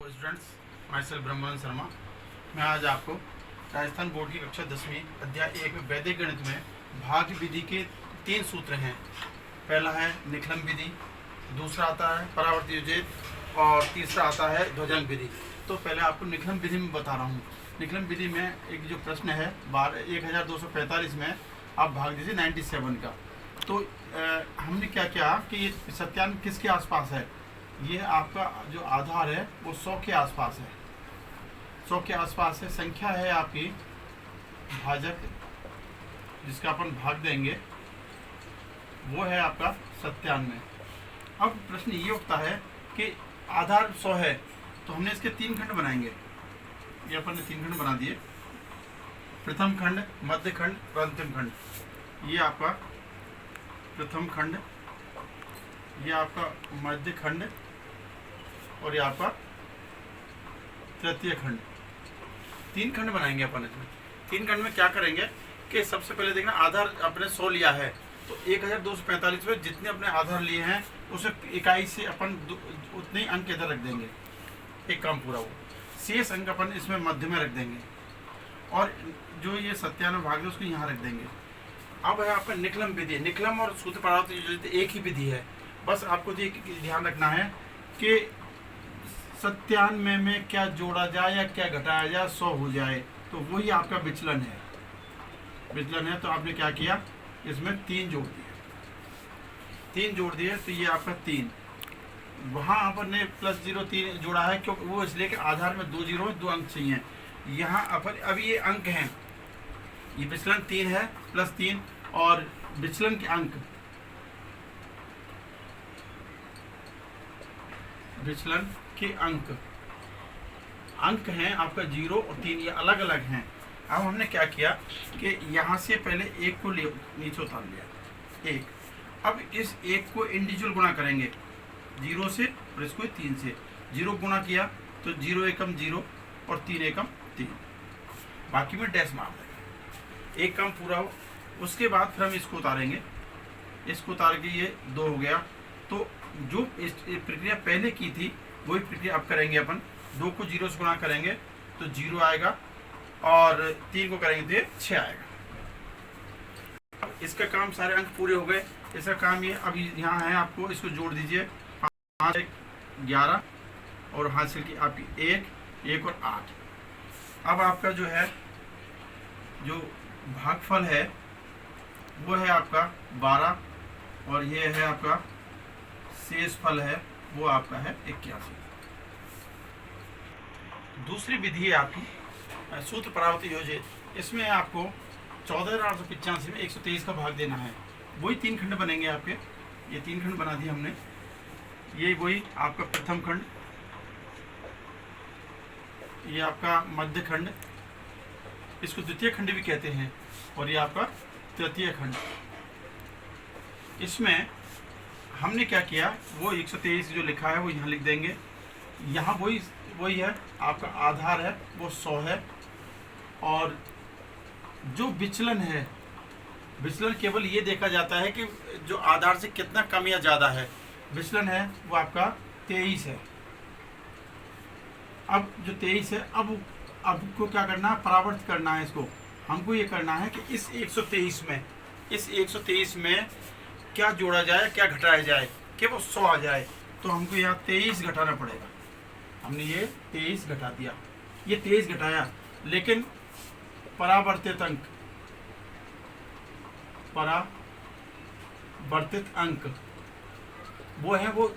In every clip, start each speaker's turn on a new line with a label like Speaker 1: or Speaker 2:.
Speaker 1: Hello students, my self ब्रह्मानंद शर्मा। मैं आज आपको राजस्थान बोर्ड की कक्षा 10वीं अध्याय 1 में वैदिक गणित में भाग विधि के 3 सूत्र हैं। पहला है निखलम विधि, दूसरा आता है परावर्त योजित और तीसरा आता है ध्वजांक विधि। तो पहले आपको निखलम विधि में बता रहा हूँ। निखलम विधि में एक जो प्रश्न है 1245 में आप भाग दीजिए 97 का। तो हमने क्या किया कि सत्यान किसके आसपास है, ये आपका जो आधार है वो 100 के आसपास है। 100 के आसपास है। संख्या है आपकी भाजक जिसका अपन भाग देंगे वो है आपका 97। अब प्रश्न ये उठता है कि आधार 100 है तो हमने इसके 3 खंड बनाएंगे। ये अपन ने 3 खंड बना दिए, प्रथम खंड, मध्य खंड और अंतिम खंड। ये आपका प्रथम खंड, ये आपका मध्य खंड और ये आपका तृतीय खंड। 3 खंड बनाएंगे अपन इसमें। 3 खंड में क्या करेंगे कि सबसे पहले देखना आधार अपने 100 लिया है तो 1245 में जितने अपने आधार लिए हैं उसे इकाई से अपन उतने अंक इधर रख देंगे, एक काम पूरा हो। शेष अंक अपन इसमें मध्य में रख देंगे और जो ये 97 भाग है उसको यहाँ रख देंगे। अब है आपका निखलम विधि। निखलम और सूत्र परावर्त एक ही विधि है। बस आपको ध्यान रखना है कि 97 में क्या जोड़ा जाए या क्या घटाया जाए 100 हो जाए, तो वही आपका विचलन है। विचलन है तो आपने क्या किया, इसमें 3 जोड़ दिए। 3 जोड़ दिए तो ये आपका 3। वहाँ अपन ने +0 3 जोड़ा है क्योंकि वो इसलिए कि आधार में 2 जीरो 2 अंक चाहिए। यहाँ अपन अब ये अंक हैं, ये विचलन 3 है +3 और विचलन के अंक, विचलन के अंक हैं आपका 0 और 3, ये अलग अलग हैं। अब हमने क्या किया कि यहाँ से पहले 1 को नीचे उतार लिया 1। अब इस 1 को इंडिविजुअल गुणा करेंगे 0 से और इसको 3 से। 0 गुणा किया तो 0 एकम 0 और 3 एकम 3, बाकी में डैश मार देंगे। एक काम पूरा हो, उसके बाद फिर हम इसको उतारेंगे। इसको उतार के ये 2 हो गया। तो जो इस प्रक्रिया पहले की थी वही प्रक्रिया अब करेंगे अपन। 2 को 0 से गुणा करेंगे तो 0 आएगा और 3 को करेंगे तो 6 आएगा। इसका काम सारे अंक पूरे हो गए। इसका काम ये अब यहाँ है, आपको इसको जोड़ दीजिए 5 11 और हासिल की आपकी 1 और 8। अब आपका जो है जो भागफल है वो है आपका 12 और ये है आपका शेष फल है वो आपका है 81। दूसरी विधि है आपकी सूत्र परावर्त योजित। इसमें आपको 14,885 में 123 का भाग देना है। वही 3 खंड बनेंगे आपके। ये 3 खंड बना दिए हमने। ये वही आपका प्रथम खंड, ये आपका मध्य खंड, इसको द्वितीय खंड भी कहते हैं, और ये आपका तृतीय खंड। इसमें हमने क्या किया, वो 123 जो लिखा है वो यहाँ लिख देंगे। यहाँ वही है आपका आधार है वो 100 है और जो विचलन है, विचलन केवल ये देखा जाता है कि जो आधार से कितना कम या ज़्यादा है। विचलन है वो आपका 23 है। अब जो 23 है, अब को क्या करना है, परावर्त करना है इसको। हमको ये करना है कि इस 123 में क्या जोड़ा जाए क्या घटाया जाए कि वो 100 आ जाए। तो हमको यहाँ 23 घटाना पड़ेगा। हमने ये 23 घटा दिया, ये 23 घटाया, लेकिन परावर्तित अंक वो है वो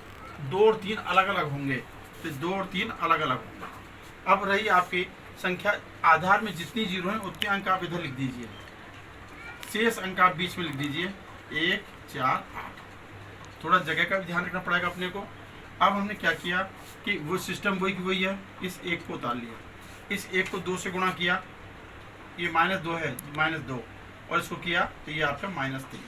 Speaker 1: 2 और 3 अलग अलग होंगे। तो 2 और 3 अलग अलग होंगे। अब रही आपकी संख्या, आधार में जितनी 0 हैं उतने अंक आप इधर लिख दीजिए, शेष अंक आप बीच में लिख दीजिए 1 4 8। थोड़ा जगह का भी ध्यान रखना पड़ेगा अपने को। अब हमने क्या किया कि वो सिस्टम वही की वही है। इस 1 को उतार लिया, इस 1 को 2 से गुणा किया, ये -2 है, -2 और इसको किया तो ये आपका -3।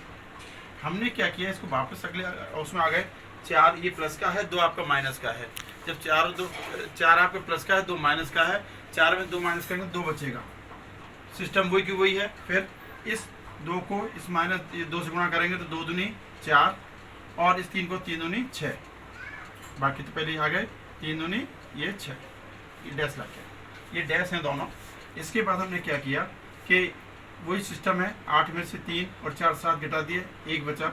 Speaker 1: हमने क्या किया, इसको वापस अगले उसमें आ गए। 4 ये प्लस का है, 2 आपका माइनस का है। जब 4 आपके प्लस का है, 2 माइनस का है, 4 में 2 माइनस करेंगे 2 बचेगा। सिस्टम वही की वही है। फिर इस 2 को इस -2 से गुणा करेंगे तो 2 दूनी 4 और इस 3 को 3 दूनी 6। बाकी तो पहले आ गए 3 दूनी ये 6। ये डैश लग गया, ये डैश हैं दोनों। इसके बाद हमने क्या किया कि वही सिस्टम है, 8 में से 3 और 4 7 घटा दिए, 1 बचा।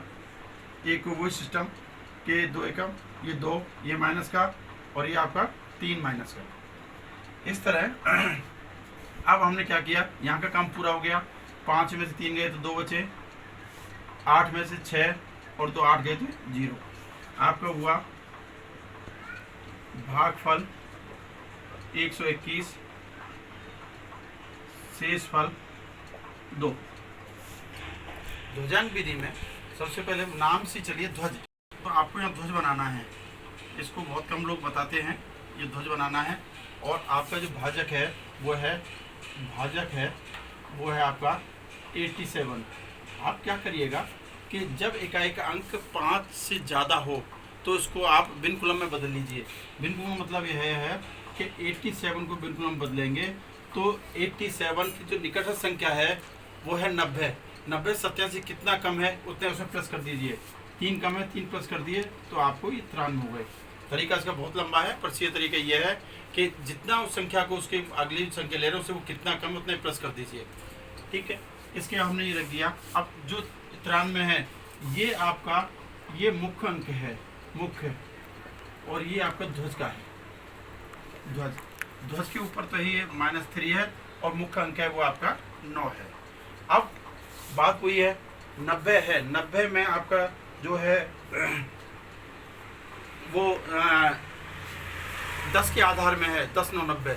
Speaker 1: एक वही सिस्टम के 2 एकम, ये 2, ये माइनस का और ये आपका 3 माइनस का। इस तरह अब हमने क्या किया, यहाँ का काम पूरा हो गया। 5 में से 3 गए तो 2 बचे, 8 में से 6 और 2 8 गए थे 0। आपका हुआ भागफल 121, शेष फल 2। ध्वजांक विधि में सबसे पहले नाम से चलिए ध्वज। तो आपको यहाँ ध्वज बनाना है, इसको बहुत कम लोग बताते हैं। ये ध्वज बनाना है और आपका जो भाजक है वो है आपका 87। आप क्या करिएगा कि जब इकाई का अंक 5 से ज़्यादा हो तो इसको आप बिनकुलम में बदल लीजिए। बिनकुलम मतलब यह है कि 87 को बिनकुलम बदलेंगे तो 87 की जो निकटतम संख्या है वो है 90। 90 87 कितना कम है उतने उसमें प्लस कर दीजिए। 3 कम है, 3 प्लस कर दिए तो आपको ये 93 हो गए। तरीका इसका बहुत लंबा है, पर सीधा तरीका ये है कि जितना उस संख्या को उसके अगली संख्या ले रहे हैं उससे वो कितना कम उतने प्लस कर दीजिए। ठीक है, इसके हमने ये रख दिया। अब जो 93 है ये आपका ये मुख्य अंक है, मुख्य, और ये आपका ध्वज का है। ध्वज के ऊपर तो ये -3 है और मुख्य अंक है वो आपका 9 है। अब बात वही है, 90 है। 90 में आपका जो है वो 10 के आधार में है, 10 9 90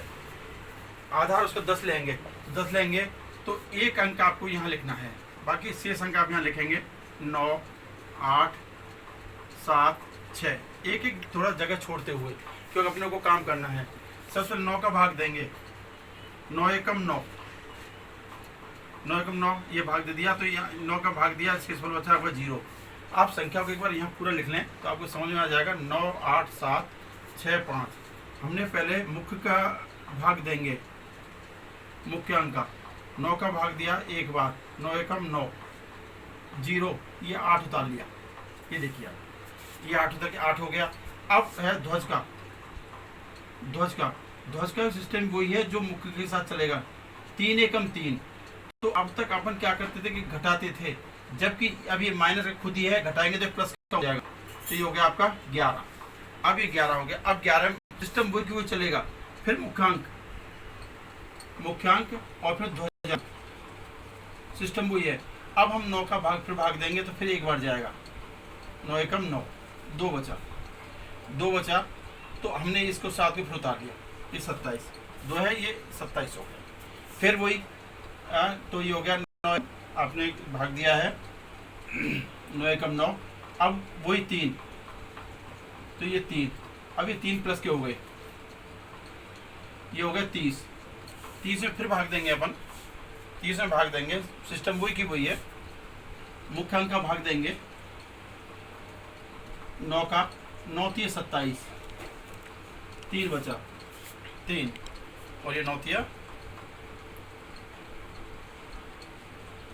Speaker 1: आधार उसका 10 लेंगे। 10 लेंगे तो एक अंक आपको यहाँ लिखना है, बाकी शेष अंक आप यहाँ लिखेंगे 9 8 7 6, एक एक थोड़ा जगह छोड़ते हुए, क्योंकि अपने को काम करना है। सबसे 9 का भाग देंगे, 9 एकम 9, 9 एकम 9, ये भाग दे दिया तो यहाँ 9 का भाग दिया, शेष फल बचा आपका 0। आप संख्या को एक बार यहाँ पूरा लिख लें तो आपको समझ में आ जाएगा। 9 8 7 6 5, हमने पहले मुख्य का भाग देंगे, मुख्य अंक का 9 का भाग दिया एक बार, 9 एकम 9 0, ये 8 उतार लिया। ये देखिए आप, ये 8 उतर के 8 हो गया। अब है ध्वज का। ध्वज का सिस्टम वही है जो मुख्य के साथ चलेगा, 3 एकम 3। तो अब तक अपन क्या करते थे कि घटाते थे, जबकि अब ये माइनस खुद ही है, घटाएंगे तो प्लस हो जाएगा। तो ये हो गया आपका 11। अब ये 11 हो गया। अब 11 सिस्टम वही की वही चलेगा, फिर मुख्यांक और फिर ध्वज, सिस्टम वही है। अब हम 9 का भाग फिर भाग देंगे तो फिर एक बार जाएगा, 9 एकम 9, 2 बचा तो हमने इसको 7 में फिर उतार दिया, ये 27, 2 है ये 27 हो गया। फिर वही तो ये हो गया 9, आपने भाग दिया है 9 एकम 9। अब वही 3, तो ये 3, अब ये 3 प्लस के हो गए, ये हो गए 30। 30 में फिर भाग देंगे अपन, 30 में भाग देंगे, सिस्टम वही की वही है। मुख्य अंक का भाग देंगे 9 का, 9 3 27, 3 बचा 3, और ये 9 3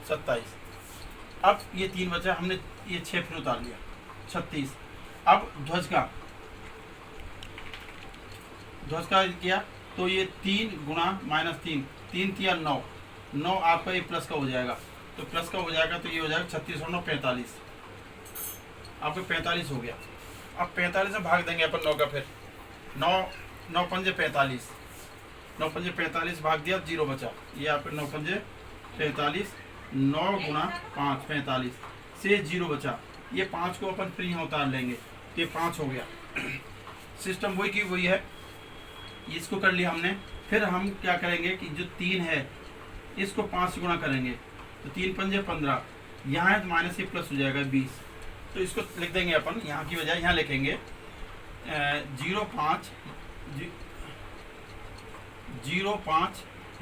Speaker 1: 27। अब ये 3 बचा, हमने ये 6 फिर उतार लिया, 36। अब ध्वज का किया तो ये 3 गुणा -3, 3 3 9, 9 आपका ये प्लस का हो जाएगा, तो प्लस का हो जाएगा तो ये हो जाएगा 36 और 9 45, आपका 45 हो गया। अब 45 में भाग देंगे अपन 9 का, फिर 9 पंजे 45, 9 पंजे 45 भाग दिया, 0 बचा, ये आपका 9 पंजे 45, 9 गुणा 5 45, से 0 बचा। ये 5 को अपन फिर यहाँ उतार लेंगे, ये 5 हो गया। सिस्टम वही की वही है, इसको कर लिया हमने। फिर हम क्या करेंगे कि जो 3 है इसको 5 से गुणा करेंगे, तो 3 पंजे 15, यहाँ है तो माइनस से प्लस हो जाएगा 20, तो इसको लिख देंगे अपन, यहाँ की बजाय यहाँ लिखेंगे 0.5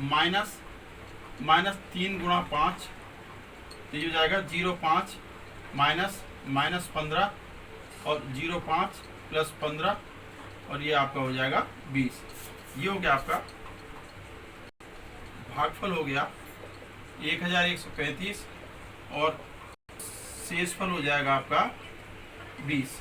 Speaker 1: माइनस 3 गुणा 5, तो ये हो जाएगा 0.5 माइनस 15 और 0.5 प्लस 15, और ये आपका हो जाएगा 20। ये हो गया आपका भागफल, हो गया 1135 और शेषफल हो जाएगा आपका 20।